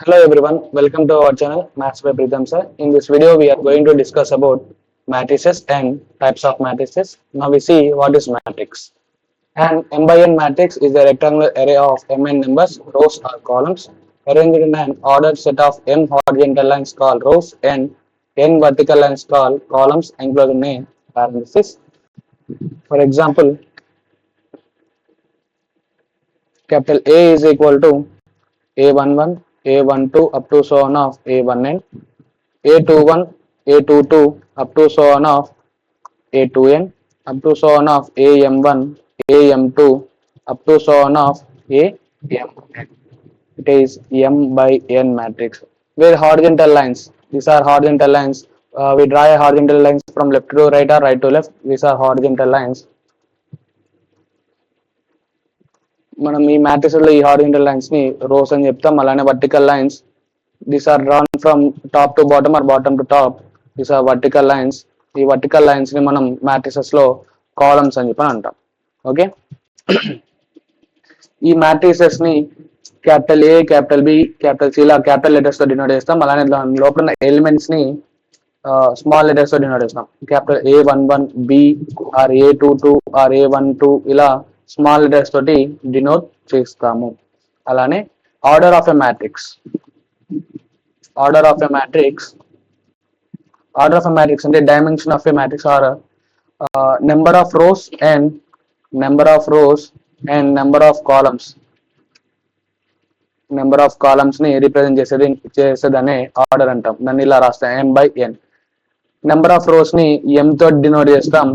Hello everyone, welcome to our channel Maths by Pritham sir. In this video we are going to discuss about matrices and types of matrices. Now we see what is matrix. An m by n matrix is a rectangular array of mn numbers, rows or columns arranged in an ordered set of m horizontal lines called rows and n vertical lines called columns enclosed in a parenthesis. For example, capital A is equal to A11, A12 up to so on of A1n, A21, A22 up to so on of A2n, up to so on of AM1, AM2 up to so on of AMn. It is M by N matrix. Where horizontal lines, these are horizontal lines. We draw a horizontal lines from left to right or right to left. These are horizontal lines. మనం ఈ matrix లో ఈ horizontal lines ని rose అని చెప్తాం. అలానే vertical lines these are drawn from top to bottom or bottom to top. These are vertical lines. ఈ vertical lines ని మనం మ్యాట్రిసెస్ లో కాలమ్స్ అని చెప్పి అంటాం. ఓకే, ఈ మ్యాట్రిసెస్ ని capital A, capital B, capital C ఇలా క్యాపిటల్ లెటర్స్ తో డినోట్ చేస్తాం. అలానే దాని లోపల ఉన్న ఎలిమెంట్స్ ని స్మాల్ లెటర్స్ తో డినోట్ చేస్తాం. Capital A11 B or A22 or A12 ఇలా స్మాల్ లెటర్స్ తోటి డినోట్ చేస్తాము. అలానే order of a matrix, order of a matrix అంటే dimension of a matrix or number of rows and number of columns. Number of columns ని represent చేసేదనే order అంటాం. దాన్ని ఇలా రాస్తాం M by N. Number of rose ని M తో denote చేస్తాం.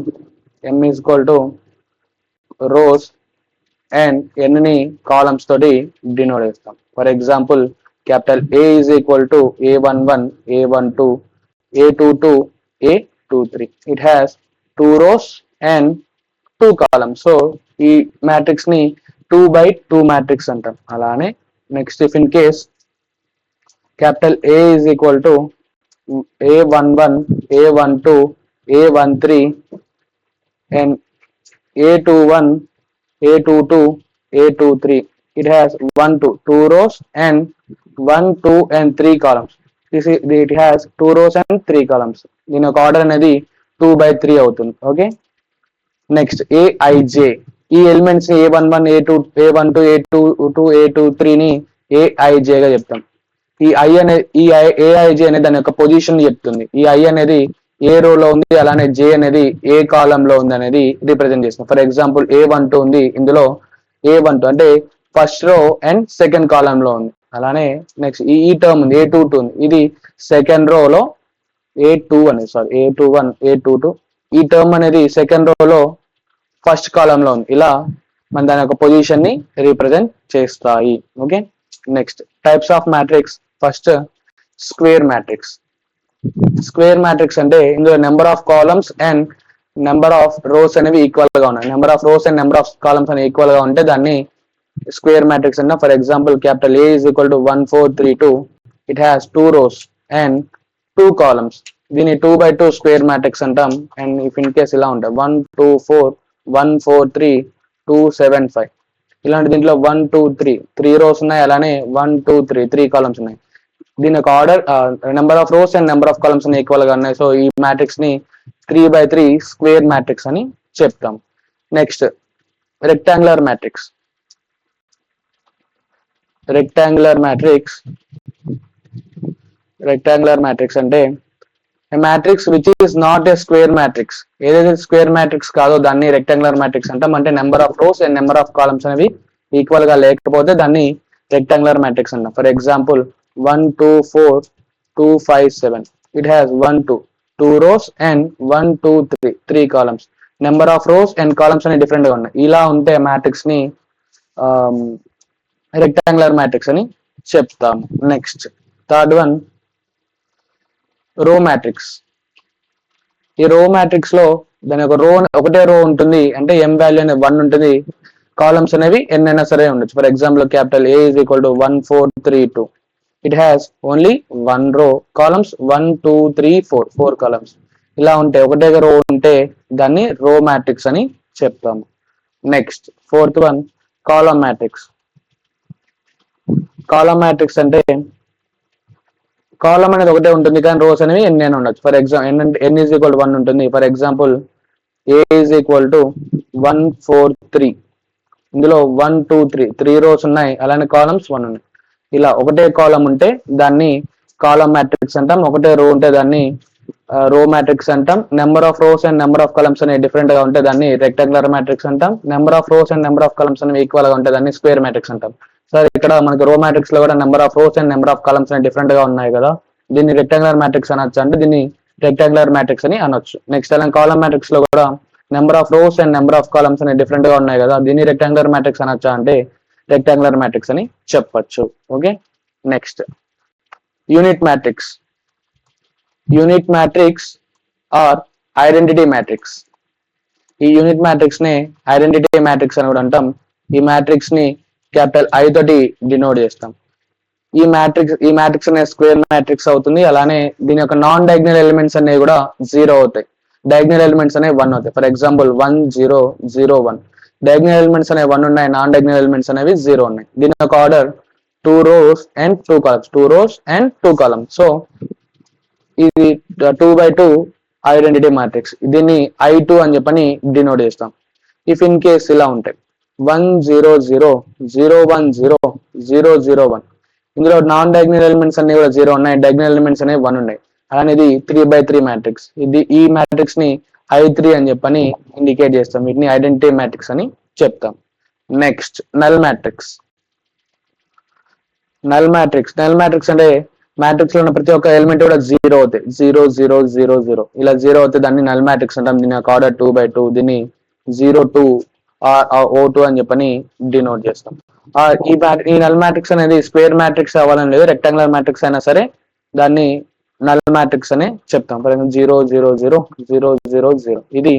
M is equal to rows and n ని కాలమ్స్ తోటి డినోట్ చేస్తాం. For example capital A is equal to A11, A12, A22, A23. It has 2 rows and 2 columns. So ఈ matrix ని 2 by 2 matrix అంటాం. అలానే next if in case capital A is equal to A11, A12, A13 and A21, A22, A23. It has 2 rows and 1, 2 and 3 columns. It has 2 rows and 3 columns. దీని యొక్క order అనేది 2 by 3 అవుతుంది. Okay, next Aij. ఈ elements ని A11, A12, A22, A23 ని Aij గా చెప్తాం. ఈ Aij అనేది దాని యొక్క పొజిషన్ చెప్తుంది. ఈ I అనేది ఏ రో లో ఉంది, అలానే J అనేది ఏ కాలం లో ఉంది అనేది రిప్రజెంట్ చేస్తాం. ఫర్ ఎగ్జాంపుల్ A12 ఉంది, ఇందులో A12 అంటే first row and second column లో ఉంది. అలానే నెక్స్ట్ ఈ టర్మ్ ఉంది A22 ఉంది, ఇది సెకండ్ రో లో A21, A22 ఈ టర్మ్ అనేది సెకండ్ రో లో ఫస్ట్ కాలం లో ఉంది. ఇలా మన దాని యొక్క పొజిషన్ ని రిప్రజెంట్ చేస్తాయి. Okay, next types of matrix. First square matrix. Square matrix అంటే ఇందులో number of columns and number of rose అనేవి ఈక్వల్ గా ఉన్నాయి. Number of rows and number of columns అనేవి ఈక్వల్ గా ఉంటే దాన్ని స్క్వేర్ మ్యాట్రిక్స్ అంటాం. For example capital A is equal to 1, 4, 3, 2. It has 2 rows and 2 columns. దీన్ని 2 by 2 స్క్వేర్ మ్యాట్రిక్స్ అంటాం. అండ్ ఇఫ్ ఇన్ కేస్ ఇలా ఉంటాయి 1, 2, 4, 1, 4, 3, 2, 7, 5 ఇలాంటి దీంట్లో 1, 2, 3 rows ఉన్నాయి. అలానే 1, 2, 3 columns ఉన్నాయి. దీని యొక్క order number of rows and number of columns అని ఈక్వల్ గా ఉన్నాయి. సో ఈ మ్యాట్రిక్స్ ని 3 by 3 స్క్వేర్ మ్యాట్రిక్స్ అని చెప్తాం. Next rectangular matrix. Rectangular matrix అంటే matrix which is not a square matrix. ఏదైతే స్క్వేర్ మ్యాట్రిక్స్ కాదో దాన్ని రెక్టాంగులర్ మ్యాట్రిక్స్ అంటాం. అంటే number of rows and number of columns అనేవి ఈక్వల్ గా లేకపోతే దాన్ని రెక్టాంగులర్ మ్యాట్రిక్స్ అంటాం. For example 1, 2, 4, 2, 5, 7. It has 1, 2 rows and 1, 2, 3 columns. Number of rows and columns అనేవి డిఫరెంట్ గా ఉన్నాయి. ఇలా ఉంటే మ్యాట్రిక్స్ ని రెక్టాంగులర్ మ్యాట్రిక్స్ అని చెప్తాము. నెక్స్ట్ థర్డ్ వన్ రో మ్యాట్రిక్స్. ఈ రో మ్యాట్రిక్స్ లో దాని ఒక ఒకటే రో ఉంటుంది, అంటే M వాల్యూ అనేది 1 ఉంటుంది. కాలమ్స్ అనేవి n అయినా సరే ఉండొచ్చు. For example capital A is equal to 1, 4, 3, 2. It has only 1 row, columns 1, 2, 3, 4 columns. ఇలా ఉంటే ఒకటే రో ఉంటే దాన్ని రో మ్యాట్రిక్స్ అని చెప్తాము. Next fourth one column matrix. Column matrix అంటే కాలం అనేది ఒకటే ఉంటుంది కానీ రోస్ అనేవి ఎన్ని అని ఉండొచ్చు. For example n is equal 1 ఉంటుంది. For example A is equal to 1 4 3, ఇందులో 1 2 3 రోస్ ఉన్నాయి, అలానే కాలమ్స్ 1 ఉన్నాయి. ఇలా ఒకటే కాలం ఉంటే దాన్ని కాలం మ్యాట్రిక్స్ అంటాం, ఒకటే రో ఉంటే దాన్ని రో మ్యాట్రిక్స్ అంటాం. Number of rows and number of columns అనేవి డిఫరెంట్ గా ఉంటే దాన్ని రెక్టాంగులర్ మ్యాట్రిక్స్ అంటాం. Number of rows and number of columns అనేవి ఈక్వల్ గా ఉంటే దాన్ని స్క్వేర్ మ్యాట్రిక్స్ అంటాం. సార్ ఇక్కడ మనకి రో మ్యాట్రిక్స్ లో కూడా number of rows and number of columns అనేవి డిఫరెంట్ గా ఉన్నాయి కదా, దీన్ని రెక్టాంగులర్ మ్యాట్రిక్స్ అనొచ్చు అంటే దీన్ని రెక్టాంగులర్ మ్యాట్రిక్స్ అని అనొచ్చు. నెక్స్ట్ అలా కాలం మ్యాట్రిక్స్ లో కూడా number of rows and number of columns అనేవి డిఫరెంట్ గా ఉన్నాయి కదా, దీన్ని రెక్టాంగులర్ మ్యాట్రిక్స్ అనొచ్చా అంటే రెక్టాంగులర్ మ్యాట్రిక్స్ అని చెప్పొచ్చు. Okay, next unit matrix. Unit matrix or identity matrix. ఈ యూనిట్ మ్యాట్రిక్స్ ని ఐడెంటిటీ మ్యాట్రిక్స్ అని కూడా అంటాం. ఈ మ్యాట్రిక్స్ ని క్యాపిటల్ ఐ తోటి డినోట్ చేస్తాం. ఈ మ్యాట్రిక్స్ అనే స్క్వేర్ మ్యాట్రిక్స్ అవుతుంది. అలానే దీని యొక్క నాన్ డయాగ్నల్ ఎలిమెంట్స్ అనేవి కూడా 0 అవుతాయి, డయాగ్నల్ ఎలిమెంట్స్ అనేవి 1 అవుతాయి. ఫర్ ఎగ్జాంపుల్ 1 0 0 1, డయాగ్నల్ ఎలిమెంట్స్ అనేవి 1 ఉన్నాయి, నాన్ డయాగ్నల్ ఎలిమెంట్స్ అనేవి 0 ఉన్నాయి. దీని యొక్క order 2 rows and 2 columns, 2 rows and 2 columns. So ఇది 2x2 ఐడెంటిటీ మ్యాట్రిక్స్, దీన్ని I2 అని చెప్పని డినోట్ చేస్తాం. ఇఫ్ ఇన్ కేస్ ఇలా ఉంటాయి 1 0 0 0 1 0 0 0 1, ఇందులో నాన్ డయాగ్నల్ ఎలిమెంట్స్ అన్ని కూడా 0 ఉన్నాయి, డయాగ్నల్ ఎలిమెంట్స్ అనేవి 1 ఉన్నాయి. అలానే 3x3 మ్యాట్రిక్స్, ఈ మ్యాట్రిక్స్ ని I3 అని చెప్పని ఇండికేట్ చేస్తాం. వీటిని ఐడెంటిటీ మ్యాట్రిక్స్ అని చెప్తాం. Next null matrix. Null matrix అంటే మ్యాట్రిక్స్ లో ఉన్న ప్రతి ఒక్క ఎలిమెంట్ కూడా 0 అవుతాయి, 0 0 0 0 ఇలా 0 అవుతాయి, దాన్ని నల్ మ్యాట్రిక్స్ అంటాం. దీని యొక్క ఆర్డర్ 2x2, దీన్ని 0 2 O2 అని చెప్పని డినోట్ చేస్తాం. ఈ నల్ మ్యాట్రిక్స్ అనేది స్క్వేర్ మ్యాట్రిక్స్ అవ్వాలని లేదు, రెక్టాంగులర్ మ్యాట్రిక్స్ అయినా సరే దాన్ని నల్ మ్యాట్రిక్స్ అనే చెప్తాం. ఫర్ ఎగ్జాంపుల్ 0 0 0 0 0 0, ఇది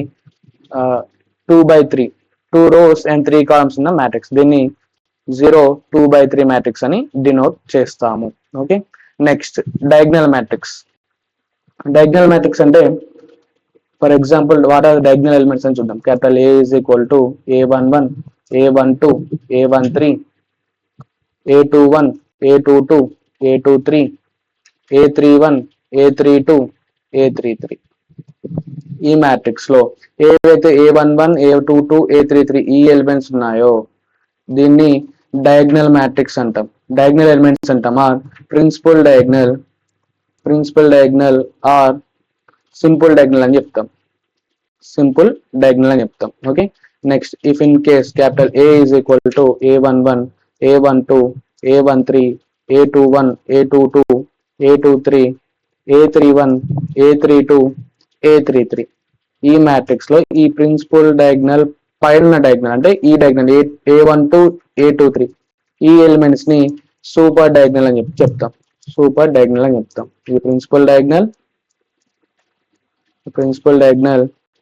2x3, 2 rows and 3 columns ఉన్న మ్యాట్రిక్స్, దీన్ని 0 2x3 మ్యాట్రిక్స్ అని డినోట్ చేస్తాము. Okay, next diagonal matrix. Diagonal matrix అంటే for example what are diagonal elements అని చూద్దాం. Capital A is equal to A11 A12 A13 A21 A22 A23 A31 A32 A33. ఈ matrix లో ఏవైతే A11 A22 A33 ఈ elements ఉన్నాయో దీన్ని diagonal matrix అంటాం, డయాగ్నల్ ఎలిమెంట్స్ అంటాం. Or principal diagonal or simple diagonal అని చెప్తాం, సింపుల్ డయాగ్నల్ అని చెప్తాం. Okay, next if in case capital A is equal to A11 A12 A13 A21 A22 A23 A31 A32 A33, ఈ matrix లో ఈ principal diagonal పైన diagonal అంటే ఈ డయాగ్నల్ A12 A23 ఈ ఎలిమెంట్స్ ని సూపర్ డయాగ్నల్ అని చెప్తాం, సూపర్ డయాగ్నల్ అని చెప్తాం. ఈ ప్రిన్సిపల్ డయాగ్నల్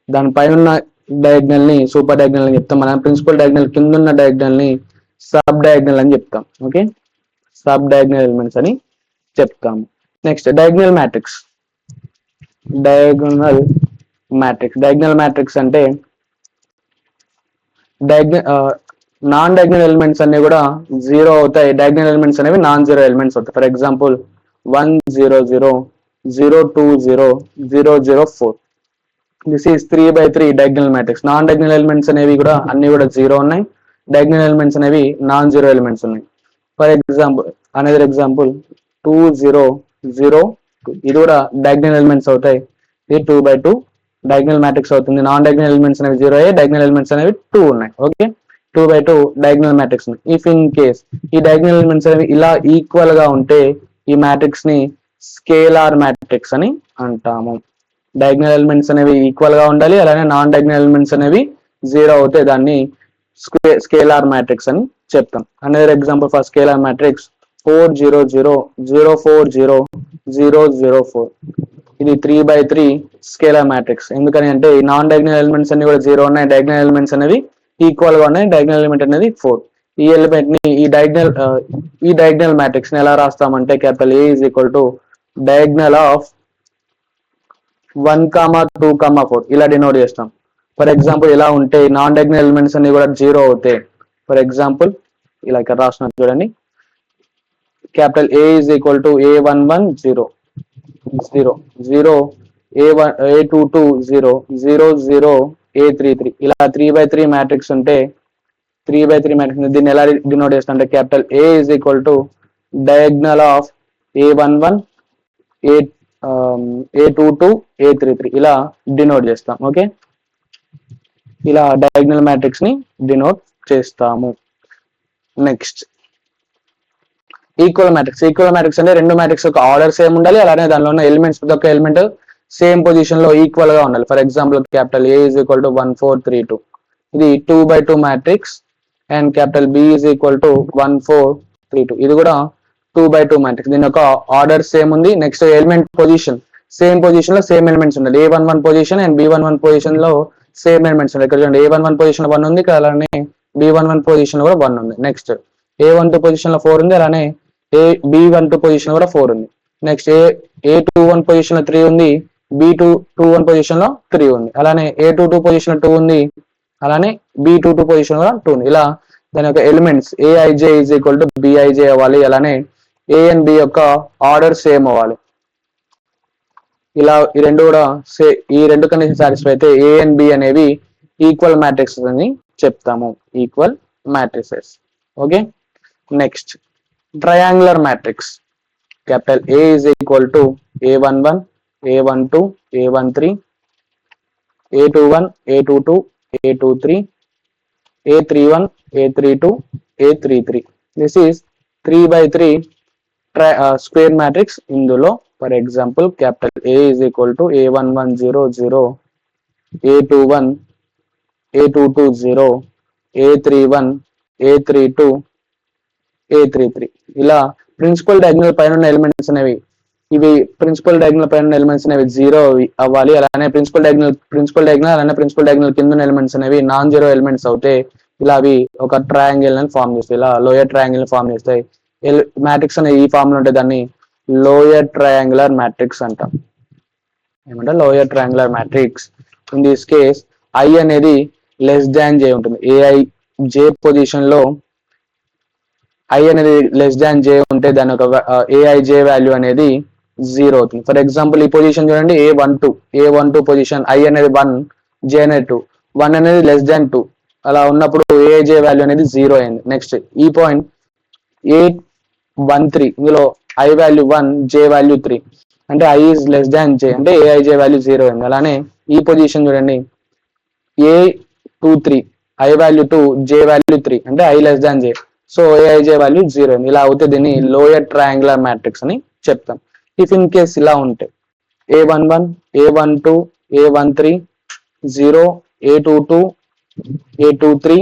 దాని పైన ఉన్న డయాగ్నల్ ని సూపర్ డయాగ్నల్ అని చెప్తాం. మనం ప్రిన్సిపల్ డయాగ్నల్ కింద ఉన్న డయాగ్నల్ ని సబ్ డయాగ్నల్ అని చెప్తాం. ఓకే, సబ్ డయాగ్నల్ ఎలిమెంట్స్ అని చెప్తాం. Next diagonal matrix. Diagonal matrix అంటే నాన్ డయాగ్నల్ ఎలిమెంట్స్ అన్ని కూడా 0 అవుతాయి, డయాగ్నల్ ఎలిమెంట్స్ అనేవి నాన్ జీరో ఎలిమెంట్స్ అవుతాయి. For example 1 0 0 0 2 0 0 0 4, this is 3x3 diagonal matrix. Non diagonal elements అనేవి కూడా అన్ని కూడా 0 ఉన్నాయి, డయాగ్నల్ ఎలిమెంట్స్ అనేవి నాన్ జీరో ఎలిమెంట్స్ ఉన్నాయి. ఫర్ ఎగ్జాంపుల్ అనదర్ ఎగ్జాంపుల్ 2 0 0 2, ఇది కూడా డయాగ్నల్ ఎలిమెంట్స్ అవుతాయి. ఇది 2x2 డయాగ్నల్ మ్యాట్రిక్స్ అవుతుంది. నాన్ డయాగ్నల్ ఎలిమెంట్స్ అనేవి 0 అయ్యాయి, డయాగ్నల్ ఎలిమెంట్స్ అనేవి 2 ఉన్నాయి. Okay, 2x2 diagonal matrix. If in case ఈ డయాగ్నల్ ఎలిమెంట్స్ అనేవి ఇలా ఈక్వల్ గా ఉంటే ఈ మ్యాట్రిక్స్ ని స్కేలార్ మ్యాట్రిక్స్ అని అంటాము. డయాగ్నల్ ఎలిమెంట్స్ అనేవి ఈక్వల్ గా ఉండాలి, అలానే నాన్ డయాగ్నల్ ఎలిమెంట్స్ అనేవి 0 అవుతే దాన్ని స్కేలార్ మ్యాట్రిక్స్ అని చెప్తాం. Another example for scalar matrix 4 0 0 0 4 0 0 0 4, ఇది 3x3 స్కేలార్ మ్యాట్రిక్స్. ఎందుకని అంటే ఈ నాన్ డయాగ్నల్ ఎలిమెంట్స్ అన్ని కూడా 0 ఉన్నాయి, డయాగ్నల్ ఎలిమెంట్స్ అనేవి ఈక్వల్ గా ఉన్నాయి, డయాగ్నల్ ఎలిమెంట్ అనేది 4. ఈ ఎలిమెంట్ ని ఈ డయాగ్నల్ మ్యాట్రిక్స్ ని ఎలా రాస్తామంటే capital A is equal to diagonal of 1 2 4 ఇలా డినోట్ చేస్తాం. ఫర్ ఎగ్జాంపుల్ ఇలా ఉంటే నాన్ డయాగ్నల్ ఎలిమెంట్స్ అన్ని కూడా 0 అవుతాయి. ఫర్ ఎగ్జాంపుల్ ఇలా ఇక్కడ రాస్తున్నారు చూడండి, capital A is equal to A11 0 0 0 A1 A22 0 0 0 A33 ఇలా 3/3 మ్యాట్రిక్స్ ఉంటే 3/3 మ్యాట్రిక్స్ దీన్ని ఎలా డినోట్ చేస్తాం అంటే capital A is equal to diagonal of A11 A22 A33 ఇలా డినోట్ చేస్తాం. ఓకే, ఇలా డయాగ్నల్ మ్యాట్రిక్స్ ని డినోట్ చేస్తాము. నెక్స్ట్ ఈక్వల్ మ్యాట్రిక్స్ అంటే రెండు మ్యాట్రిక్స్ యొక్క ఆర్డర్ సేమ్ ఉండాలి, అలానే దానిలో ఉన్న ఎలిమెంట్స్ ప్రతి ఒక్క ఎలిమెంట్ సేమ్ పొజిషన్ లో ఈక్వల్ గా ఉండాలి. For example capital A is equal to 1 4 3 2 ఇది 2/2 matrix and capital B is equal to 1 4 3 2 ఇది కూడా 2/2 మ్యాట్రిక్స్. దీని యొక్క ఆర్డర్ సేమ్ ఉంది. Next element position same position లో సేమ్ ఎలిమెంట్స్ ఉండాలి. A11 position and B11 position లో సేమ్ ఎలిమెంట్స్ ఉన్నాయి. ఇక్కడ చూడండి A11 పొజిషన్ లో 1 ఉంది, అలానే B11 పొజిషన్ లో కూడా 1 ఉంది. నెక్స్ట్ A12 పొజిషన్ లో 4 ఉంది, అలానే B12 పొజిషన్ లో కూడా 4 ఉంది. నెక్స్ట్ A21 పొజిషన్ లో 3 ఉంది, B21 పొజిషన్ లో 3 ఉంది, అలానే A22 పొజిషన్ లో 2 ఉంది, అలానే B22 పొజిషన్ లో 2 ఉంది. ఇలా దాని యొక్క elements Aij is equal to Bij అవ్వాలి, అలానే A అండ్ B యొక్క ఆర్డర్ సేమ్ అవ్వాలి. ఇలా ఈ రెండు కండిషన్ సాటిస్ఫై అయితే A అండ్ B అనేవి ఈక్వల్ మ్యాట్రిక్సెస్ అని చెప్తాము. Equal matrices. Okay, next triangular matrix. Capital A is equal to A11 A12 A13 A21 A22 A23 A31 A32 A33 this is 3/3 square matrix. ఇందులో for example capital A is equal to A11 0 0 A21 A22 0 A31 A32 A33 ఇలా principal diagonal పైన ఉన్న elements అనేవి principal diagonal పైన elements అనేవి 0 అవ్వాలి, అలానే principal diagonal అలానే ప్రిన్సిపల్ డయాగ్నల్ కింద ఉన్న ఎలిమెంట్స్ అనేవి నాన్ జీరో ఎలిమెంట్స్ అవుతాయి. ఇలా అవి ఒక ట్రయాంగిల్ అని ఫామ్ చేస్తాయి, ఇలా లోయర్ ట్రయాంగిల్ ఫామ్ చేస్తాయి. మ్యాట్రిక్స్ అనేది ఈ ఫామ్ లో ఉంటే దాన్ని లోయర్ ట్రయాంగులర్ మ్యాట్రిక్స్ అంటాం. ఏమంటే lower triangular matrix. In this case I అనేది లెస్ దాన్ J ఉంటుంది. Aij పొజిషన్ లో I అనేది లెస్ దాన్ J ఉంటే దాని ఒక Aij వాల్యూ అనేది 0 అవుతుంది. ఫర్ ఎగ్జాంపుల్ ఈ పొజిషన్ చూడండి A12 పొజిషన్ I అనేది 1 J అనేది 2 1 అనేది లెస్ దాన్ 2 అలా ఉన్నప్పుడు Aij వాల్యూ అనేది 0 అయింది. నెక్స్ట్ ఈ పాయింట్ A13 ఇందులో I వాల్యూ 1 J వాల్యూ 3 అంటే I is less than J అంటే Aij వాల్యూ 0 అయింది. అలానే ఈ పొజిషన్ చూడండి A23 I value 2 J value 3 అంటే I less than J so Aij value 0 అయింది. ఇలా అవుతే దీన్ని లోయర్ ట్రయాంగులర్ మ్యాట్రిక్స్ అని చెప్తాం. ఇఫ్ ఇన్ కేస్ ఇలా ఉంటే A11 A12 A13 0 A22 A23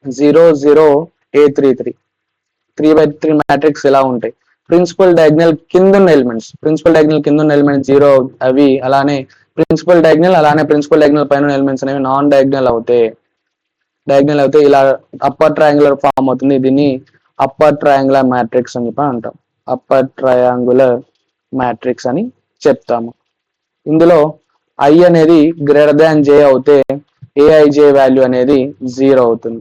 0 0 A33 3/3 matrix ఎలా ఉంటాయి. ప్రిన్సిపల్ డయాగ్నల్ కింద ఉన్న ఎలిమెంట్స్ 0 అవి, అలానే ప్రిన్సిపల్ డయాగ్నల్ పైన ఎలిమెంట్స్ అనేవి నాన్ డయాగ్నల్ అవుతాయి. ఇలా అప్పర్ ట్రయాంగులర్ ఫామ్ అవుతుంది. దీన్ని అప్పర్ ట్రయాంగులర్ మ్యాట్రిక్స్ అని చెప్పి అంటాం. అప్పర్ ట్రయాంగులర్ మ్యాట్రిక్స్ అని చెప్తాము. ఇందులో I అనేది గ్రేటర్ దాన్ J అవుతే Aij వాల్యూ అనేది 0 అవుతుంది.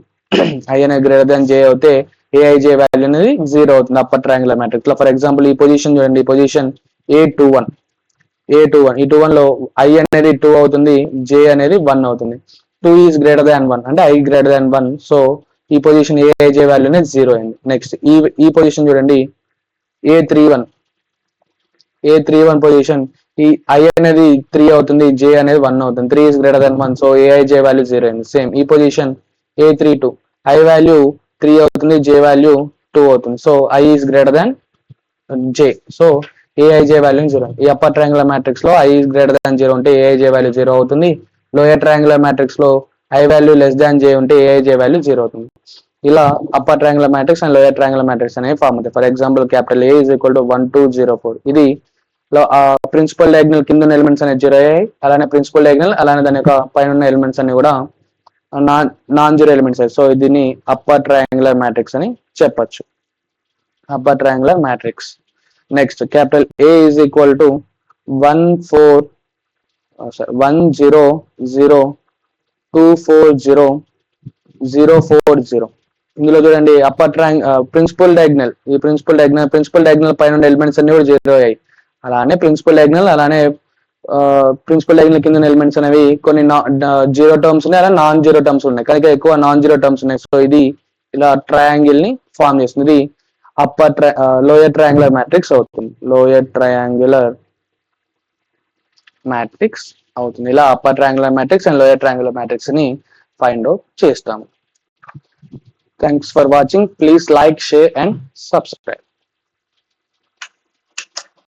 I అనేది గ్రేటర్ దాన్ J అవుతే Aij వాల్యూ అనేది 0 అవుతుంది అప్పర్ ట్రయాంగులర్ మ్యాట్రిక్స్ లో. ఫర్ ఎగ్జాంపుల్ ఈ పొజిషన్ చూడండి, ఈ పొజిషన్ A21 ఈ 21 లో I అనేది 2 అవుతుంది, J అనేది 1 అవుతుంది. 2 ఈజ్ గ్రేటర్ దాన్ 1 అంటే I గ్రేటర్ దాన్ 1 సో ఈ పొజిషన్ Aij వాల్యూ అనేది 0 అయింది. నెక్స్ట్ ఈ పొజిషన్ చూడండి A31 పొజిషన్ ఈ I అనేది 3 అవుతుంది, J అనేది 1 అవుతుంది. 3 is greater than 1 so Aij value 0 అయింది. సేమ్ ఈ పొజిషన్ A32 I వాల్యూ 3 అవుతుంది, J వాల్యూ 2 అవుతుంది. So I is greater than J so Aij value 0. ఈ అప్పర్ ట్రయాంగులర్ మ్యాట్రిక్స్ లో I ఈజ్ గ్రేటర్ దాన్ 0 ఉంటే Aij వాల్యూ 0 అవుతుంది. Lower triangular matrix లో I value less than J ఉంటే Aij value 0 అవుతుంది. ఇలా upper triangular matrix and lower triangular matrix అనేవి form అవుతాయి. For example capital A is equal to 1 2 0 4 ఇది principal diagonal కింద ఉన్న ఎలిమెంట్స్ అనేది 0 అయ్యాయి, అలానే ప్రిన్సిపల్ డయాగ్నల్ అలానే దాని యొక్క పైన ఉన్న ఎలిమెంట్స్ అన్ని కూడా నాన్ జీరో ఎలిమెంట్స్. సో దీన్ని అప్పర్ ట్రయాంగులర్ మ్యాట్రిక్స్ అని చెప్పొచ్చు. Upper triangular matrix. Next capital A is equal to 1 0 0 2 4 0 0 4 0 ఇందులో చూడండి అప్పర్ ట్రయాంగ్ ప్రిన్సిపల్ డయాగ్నల్, ఈ ప్రిన్సిపల్ డయాగ్నల్ పైన ఎలిమెంట్స్ అన్ని కూడా 0 అయ్యాయి. అలానే ప్రిన్సిపల్ డయాగ్నల్, అలానే ప్రిన్సిపల్ డయాగ్నల్ కింద ఎలిమెంట్స్ అనేవి కొన్ని 0 టర్మ్స్ ఉన్నాయి, అలా నాన్ జీరో టర్మ్స్ ఉన్నాయి. కనుక ఎక్కువ నాన్ జీరో టర్మ్స్ ఉన్నాయి. సో ఇది ఇలా ట్రయాంగిల్ ని ఫామ్ చేస్తుంది. ఇది లోయర్ ట్రయాంగులర్ మ్యాట్రిక్స్ అవుతుంది. లోయర్ ట్రయాంగులర్ మ్యాట్రిక్స్ అవుతుంది. ఇలా upper triangular matrix and lower triangular matrix ని ఫైండ్ అవుట్ చేస్తాము. Thanks for watching. Please like, share and subscribe.